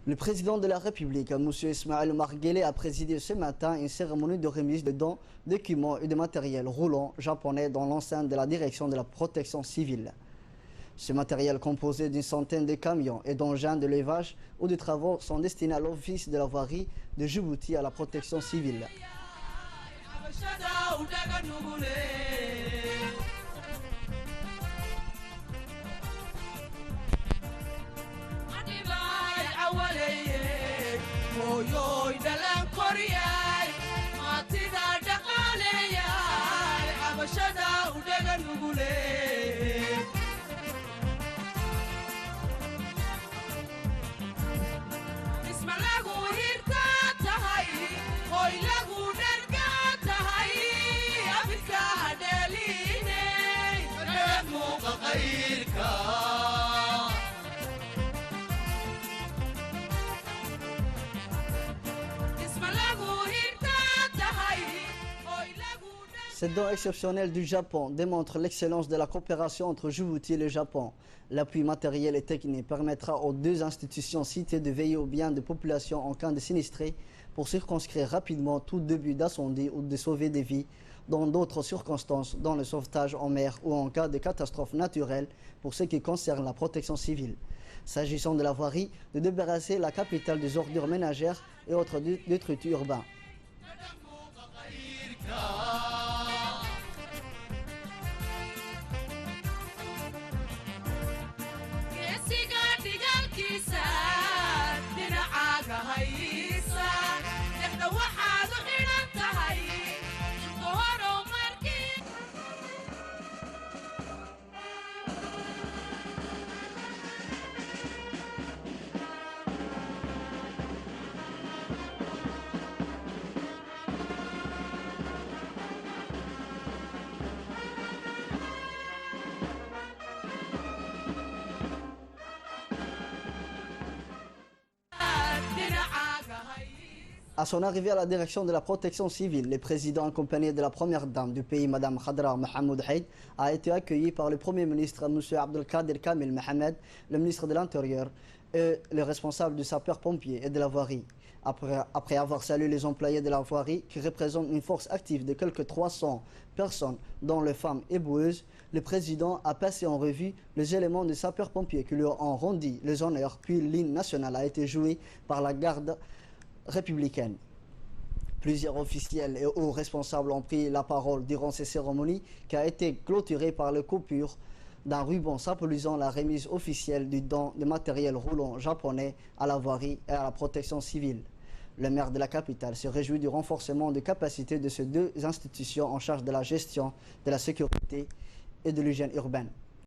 Le président de la République, M. Ismaël Omar Guelleh, a présidé ce matin une cérémonie de remise de dons, d'équipements et de matériel roulant japonais dans l'enceinte de la direction de la protection civile. Ce matériel composé d'une centaine de camions et d'engins de levage ou de travaux sont destinés à l'Office de la voirie de Djibouti à la protection civile. Cette don exceptionnel du Japon démontre l'excellence de la coopération entre Djibouti et le Japon. L'appui matériel et technique permettra aux deux institutions citées de veiller au bien des populations en cas de sinistré pour circonscrire rapidement tout début d'incendie ou de sauver des vies dans d'autres circonstances, dans le sauvetage en mer ou en cas de catastrophe naturelle pour ce qui concerne la protection civile. S'agissant de la voirie, de débarrasser la capitale des ordures ménagères et autres détritus urbains. À son arrivée à la direction de la protection civile, le président accompagné de la première dame du pays, Mme Khadra Mohamed Haïd, a été accueilli par le Premier ministre, M. Abdelkader Kamil Mohamed, le ministre de l'Intérieur et le responsable du sapeur-pompier et de la voirie. Après avoir salué les employés de la voirie, qui représentent une force active de quelques 300 personnes, dont les femmes éboueuses, le président a passé en revue les éléments des sapeurs-pompiers qui lui ont rendu les honneurs, puis l'hymne national a été joué par la garde républicaine. Plusieurs officiels et hauts responsables ont pris la parole durant ces cérémonies qui a été clôturée par la coupure d'un ruban symbolisant la remise officielle du don de matériel roulant japonais à la voirie et à la protection civile. Le maire de la capitale se réjouit du renforcement des capacités de ces deux institutions en charge de la gestion de la sécurité et de l'hygiène urbaine.